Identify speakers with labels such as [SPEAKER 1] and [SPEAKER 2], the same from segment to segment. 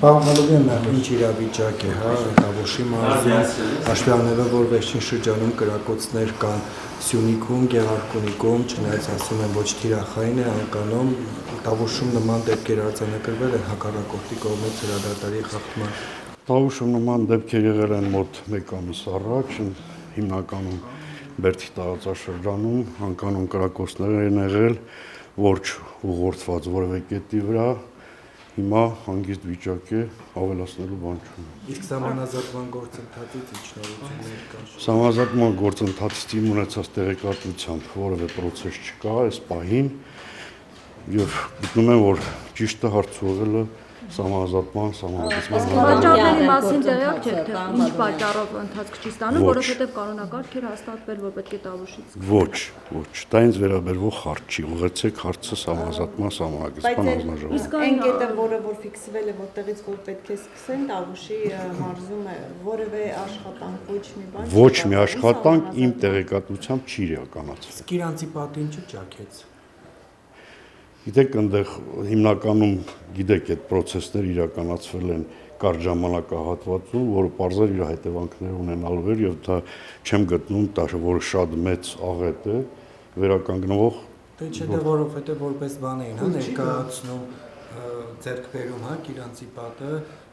[SPEAKER 1] Պարոն Հալովյան, ինչ իրավիճակ է, հա, Տավուշի մարզում, հաշվի առնելով, որ վերջին շրջանում կրակոցներ կան Սյունիքում, Գեղարքունիքում, չնայած ասում են ոչ թիրախային է, անկանոն, Տավուշում նման դեպքեր արձանագրվել են հակառակորդի կողմից հրադադարի խախտման։
[SPEAKER 2] Տավուշում նման դեպքեր եղել են մոտ 1 ամիս առաջ, հիմնականում Բերդի տարածաշրջանում, անկանոն կրակոցներ են եղել, ոչ ուղղորդված որևէ կետի վրա, հիմա հանգիստ վիճակ է, ավելացնելու բան չունի։
[SPEAKER 1] Իսկ սահմանազատման գործընթացից ինչ նորություններ կան։
[SPEAKER 2] Սահմանազատման գործընթացից իմ ունեցած տեղեկատվությամբ որևէ պրոցես չկա այս պահին եւ գտնում եմ, որ ճիշտը հարց ուղղելը սահմանազատման
[SPEAKER 3] Պատճառների մասին տեղյակ չեք, թե ինչ պատճառով ընթացք չի ստանում, որովհետև կանոնակարգ էր հաստատվել, որ պետք է Տավուշից։
[SPEAKER 2] Ոչ, դա ինձ վերաբերող հարց չի, ուղղեցեք հարցը սահմանազատման սահմանագծման հանձնաժողովին։
[SPEAKER 4] Իսկ այն կետը, որը ֆիքսվել է, որտեղից որ պետք է սկսեն Տավուշի մարզում է, որևէ աշխատանք, ոչ մի բան։
[SPEAKER 2] Ոչ մի աշխատանք իմ տեղեկատվությամբ չի իրականացվել։
[SPEAKER 1] Իսկ իրանցի պատին չճաքեց։
[SPEAKER 2] Գիտեք, այնտեղ հիմնականում գիտեք, այդ process-ները իրականացվել են կարճ ժամանակահատվածում, որը պարզել իր հետևանքներ ունենալու էր եւ դա չեմ գտնում, որ շատ մեծ աղետ է վերականգնվող։
[SPEAKER 1] Դե չէ, դե որովհետեւ որպես բան էին, հա, ներկայացնում ձեռքբերում, հա, իրանցի պատը,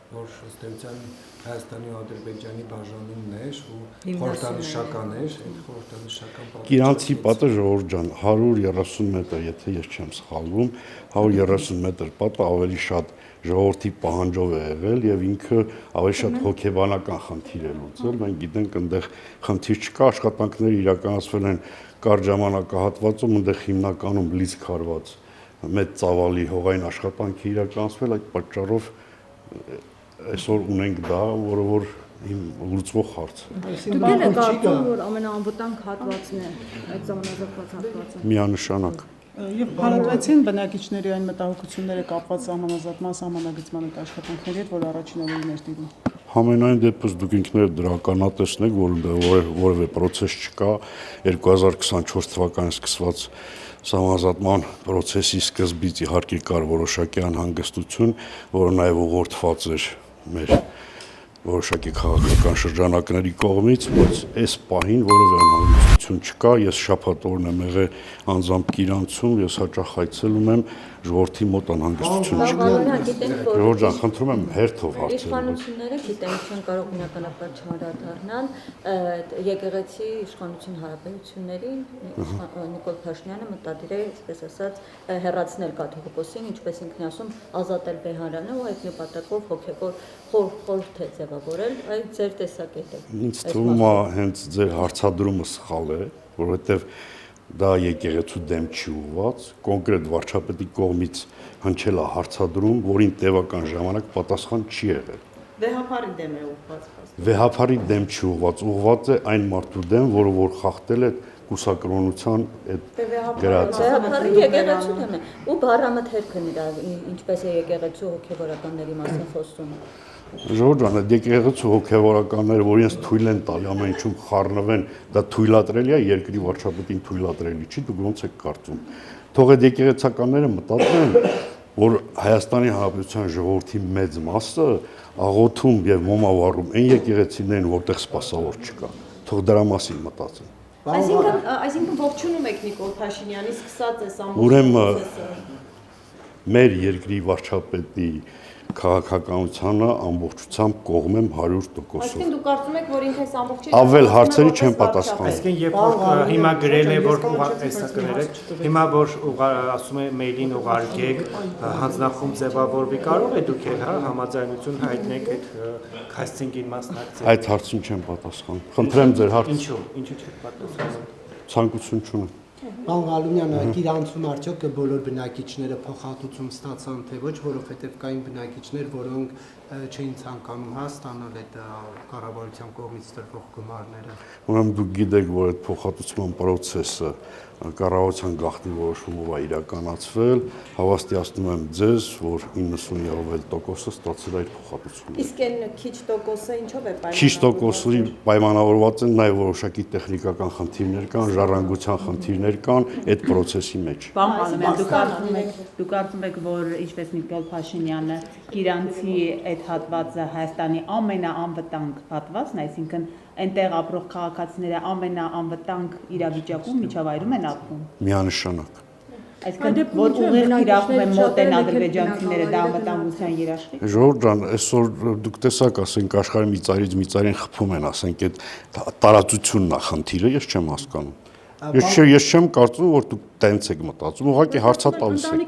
[SPEAKER 1] որ ըստ էության Հայաստանի ու Ադրբեջանի բաժանումն էր ու խորհրդանշական էր, այդ խորհրդանշական պատը։
[SPEAKER 2] Իրանցի պատը ժողովուրդ ջան 130 մետր, եթե ես չեմ սխալվում, 130 մետր պատը ավելի շատ ժողովրդի պահանջով է եղել եւ ինքը ավելի շատ հոգեբանական խնդիր է լուծել։ Մենք գիտենք, այնտեղ խնդիր չկա, աշխատանքները իրականացվել են կարճ ժամանակահատվածում, այնտեղ հիմնականում լիցքարված մեծ ծավալի հողային աշխատանք է իրականացվել, այդ պատճառով այսօր ունենք դա, որը որ իմ լուծվող հարց է։
[SPEAKER 3] Դուք եք կարծում, որ ամենաանվտանգ հատվածն է այդ սահմանազատված հատվածը։
[SPEAKER 2] Միանշանակ։
[SPEAKER 5] Եվ փառատվեցին բնակիչների այն մտահոգությունները կապված սահմանազատման սահմանագծման այդ աշխատանքների հետ, որ առաջին օրերին էր տիրում։
[SPEAKER 2] Համենայն դեպս դուք ինքներդ դրականատեսն եք, որ որևէ process չկա 2024 թվականին սկսված սահմանազատման process-ի սկզբից իհարկե կար որոշակի անհանգստություն, որը նաև ուղղորդված էր մեր որոշակի քաղաքական շրջանակների կողմից, բայց այս պահին որևէ անհանգստություն չկա, ես շաբաթ օրն եմ եղել անձամբ Կիրանցում, ես հաճախ այցելում եմ, ժողովրդի մոտ անհանգստություն չկա։ Ժողովուրդ ջան, խնդրում եմ հերթով հարցեր։
[SPEAKER 6] Իշխանությունները գիտենք չեն կարող բնականաբար չանդրադառնալ եկեղեցի իշխանություն հարաբերություններին, Նիկոլ Փաշինյանը մտադիր է, այսպես ասած, հեռացնել կաթողիկոսին, ինչպես ինքն ասում, ազատել Բեհարանը ու այդ նպատակով հոգևոր խորհուրդ է ձևավորել, այդ ձեր տեսակետը։
[SPEAKER 2] Ինձ թվում է հենց ձեր հարցադրումը սխալ է, որովհետև դա եկեղեցու դեմ չի ուղված, կոնկրետ վարչապետի կողմից հնչել է հարցադրում, որին տևական ժամանակ պատասխան չի եղել։
[SPEAKER 4] Վեհափարի դեմ է ուղղված։
[SPEAKER 2] Վեհափարի դեմ չի ուղված է այն մարդու դեմ, որը որ խախտել է կուսակրոնության այդ գրածը։
[SPEAKER 6] Վեհափարի եկեղեցու դեմ է ու բառամթերքը նրա, ինչպես է եկեղեցու հոգևորականների մասին խոսում։
[SPEAKER 2] Ժողովուրդ ջան, այդ եկեղեցու հոգևորականները, որ իրենց թույլ են տալի ամեն ինչում խառնվեն, դա թույլատրելի է, երկրի վարչապետին թույլատրելի չի, դուք ոնց եք կարծում։ Թող այդ եկեղեցականները մտածեն, որ Հայաստանի Հանրապետության ժողովրդի մեծ մասը աղոթում եւ մոմավառում այն եկեղեցիներին, որտեղ սպասավոր չկա։ Թող դրա մասին մտածեն։
[SPEAKER 4] Այսինքն ողջունում եք Նիկոլ Փաշինյանի սկսած այս ամբողջ
[SPEAKER 2] Ուրեմն մեր երկրի վարչապետի քաղաքականությանը ամբողջությամբ կողմ եմ 100%-ով։
[SPEAKER 4] Այսինքն դուք կարծում եք, որ ինքը այս ամբողջի
[SPEAKER 2] Ավել հարցերի չեմ պատասխանել։
[SPEAKER 1] Այսինքն երբ որ հիմա գրել է, որ հիմա որ ասում է մեյլին ուղարկեք, հանձնախումբ ձևավորվի, կարող է դուք էլ համաձայնություն հայտնեք այդ քաստինգին մասնակցել։
[SPEAKER 2] Այդ հարցին չեմ պատասխան։ Խնդրեմ ձեր հարց։
[SPEAKER 1] Ինչու չեք պատասխանում։
[SPEAKER 2] Ցանկություն չունեմ։
[SPEAKER 7] Պարոն Ղալունյանը, Կիրանցում արդյոք բոլոր բնակիչները փոխհատուցում ստացան, թե ոչ, որովհետև կային բնակիչներ, որոնք չէին ցանկանում ստանալ այդ կառավարության կողմից տրվող գումարները։
[SPEAKER 2] Ուրեմն դուք գիտեք, որ այդ փոխհատուցման process-ը կառավարության գաղտնի որոշումով է իրականացվել, հավաստիացնում եմ ձեզ, որ 90% ստացել է այդ փոխհատուցումը։
[SPEAKER 4] Իսկ այն քիչ տոկոսը ինչով է պայմանավորված։
[SPEAKER 2] Քիչ տոկոսի պայմանավորված են նաև որոշակի տեխնիկական խնդիրներ կան, ժառանգության խնդիրներ ուսումնասիրություններ կան այդ process-ի մեջ։
[SPEAKER 5] Պարոն Ղալամյան, դուք կարծում եք, որ ինչպես Նիկոլ Փաշինյանը Կիրանցի այդ հատվածը Հայաստանի ամենաանվտանգ հատվածն, այսինքն այնտեղ ապրող քաղաքացիները ամենաանվտանգ իրավիճակում միջավայրում են ապրում։
[SPEAKER 2] Միանշանակ։
[SPEAKER 5] Այսինքն որ ուղիղ իրավիճակում են մոտեն ադրբեջանցիները դա անվտանգության երաշխիք։
[SPEAKER 2] Ժողովուրդ ջան, այսօր դուք տեսաք, ասենք աշխարհի մի ծայրից մի ծայրին խփում են, ասենք այդ տարածությունն է խնդիրը, ես չեմ հասկանում։ Ես չեմ կարծում, որ դուք տենց եք մտածում, ուղղակի հարցա տալիս եք։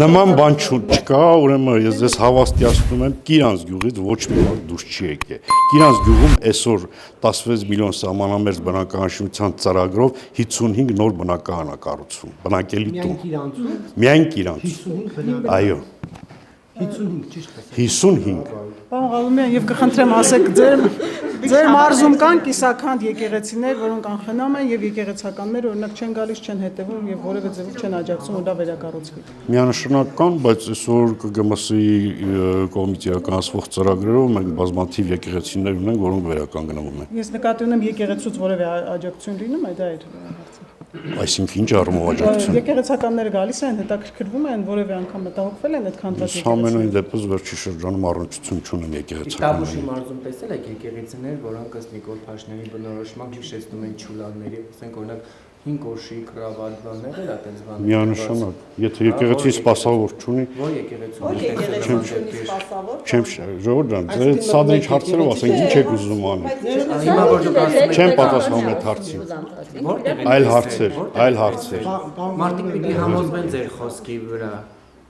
[SPEAKER 2] Նման բան չկա, ուրեմն ես ձեզ հավաստիացնում եմ, Կիրանց գյուղից ոչ մի բան դուրս չի եկել։ Կիրանց գյուղում այսօր 16 միլիոն սահմանամերձ բնակարանության ծրագրով 55 նոր բնակարան է կառուցվում, բնակելի տուն։ Միայն Կիրանց։ Այո։
[SPEAKER 7] 55 ճիշտ է։
[SPEAKER 2] 55։
[SPEAKER 5] Պարոն Ղալամյան, եւ կխնդրեմ ասեք ձեր մարզում կան կիսաքանդ եկեղեցիներ, որոնք անխնամ են եւ եկեղեցականներ օրինակ չեն գալիս, չեն հետեւում եւ որևէ ձևով չեն աջակցում, որ դա վերակառուցվի։
[SPEAKER 2] Միանշանակ կան, բայց այսօր ԿԳՄՍ-ի կողմից իրականացվող ծրագրերով մենք բազմաթիվ եկեղեցիներ ունենք, որոնք վերականգնվում են։
[SPEAKER 5] Ես նկատի ունեմ եկեղեցուց որևէ աջակցություն լինում է, դա է հարցը։
[SPEAKER 2] Այսինքն ինչ առումով աջակցություն։
[SPEAKER 5] Եկեղեցականները գալիս են, հետաքրքրվում են, որևէ անգամ մտահոգվել են այդ քանդված
[SPEAKER 2] եկեղեցիները։ Ամենայն դեպս վերջի շրջանում առնչություն չունեմ
[SPEAKER 1] Տավուշի
[SPEAKER 2] եկեղեցականներին։
[SPEAKER 1] մարզում տեսել եք եկեղեցիներ, որոնք ըստ Նիկոլ Փաշինյանի բնորոշման հիշեցնում են չուլանների, ասենք օրինակ 5 օշի կրավալվաններ էլ այդպես բաներ։
[SPEAKER 2] Միանշանակ, եթե եկեղեցին սպասավոր չունի,
[SPEAKER 1] Որ եկեղեցու
[SPEAKER 4] սպասավոր։
[SPEAKER 2] չեմ ժողովուրդ ջան, ձեր սադրիչ հարցերով ասենք ինչ եք ուզում անել։
[SPEAKER 1] Հիմա որ դուք ասում եք
[SPEAKER 2] Չեմ պատասխանում այդ հարցին։ Այլ հարցեր։
[SPEAKER 1] Մարդիկ պիտի համոզվեն ձեր խոսքի վրա։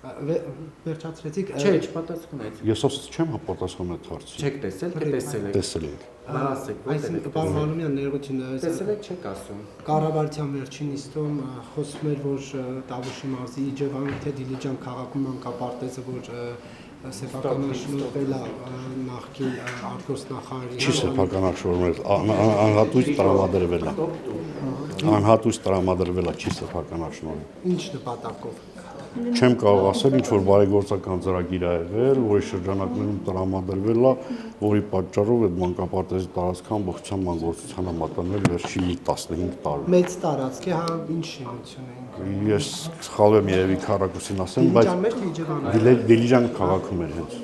[SPEAKER 7] Վերջացրեցիք։
[SPEAKER 1] Չէ, չպատասխանեց։
[SPEAKER 2] Ես ասած չեմ պատասխանում այդ հարցին։
[SPEAKER 1] Չեք տեսել, թե տեսել եք։
[SPEAKER 2] Տեսել եք։
[SPEAKER 1] Ասեք,
[SPEAKER 7] Այսինքն պարոն Ղալամյան ներողություն,
[SPEAKER 1] տեսել եք, չեք ասում։
[SPEAKER 7] Կառավարության վերջին նիստում խոսում էր, որ Տավուշի մարզի Իջևան թե Դիլիջան քաղաքում մանկապարտեզը, որ սեփականաշնորհվել է նախկին արտգործնախարարի։
[SPEAKER 2] Չի սեփականաշնորհվել, անհատույց տրամադրվել է։ Անհատույց տրամադրվել է, չի սեփականաշնորհվել։
[SPEAKER 7] Ինչ նպատակով։
[SPEAKER 2] Չեմ կարող ասել, ինչ որ բարեգործական ծրագիր է եղել, որի շրջանակներում տրամադրվել է, որի պատճառով այդ մանկապարտեզի տարածքը ամբողջությամբ մանկագործության համատանել վերջի 15 տարում։
[SPEAKER 7] Մեծ տարածք է, հա, ինչ շինություն են։
[SPEAKER 2] Ես սխալվեմ երևի քառակուսին ասեմ, բայց
[SPEAKER 7] Դիլիջան մեջ թե Իջևան։
[SPEAKER 2] Դիլիջան քաղաքում էր հենց։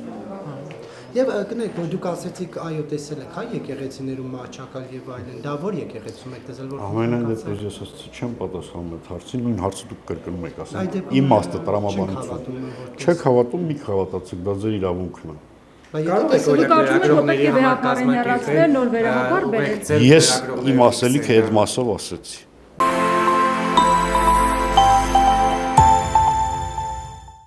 [SPEAKER 7] Եվ գնեք, որ դուք ասեցիք, այո, տեսել եք, հա, եկեղեցիներում մահճակալ եւ այլն։ Դա որ եկեղեցում եք տեսել, որ
[SPEAKER 2] Ամենայն դեպս ես ասացի չեմ պատասխանում այդ հարցին, նույն հարցը դուք կրկնում եք, ասեմ։ Իմաստը տրամաբանություն։ Չեք հավատում, մի հավատացեք, դա ձեր իրավունքն է։
[SPEAKER 1] Կարող եք
[SPEAKER 3] Դուք կարծում եք, որ պետք է վերականգնեցնել, նոր վերահակար բերել։
[SPEAKER 2] Ես իմ ասելիքը այդ մասով ասեցի։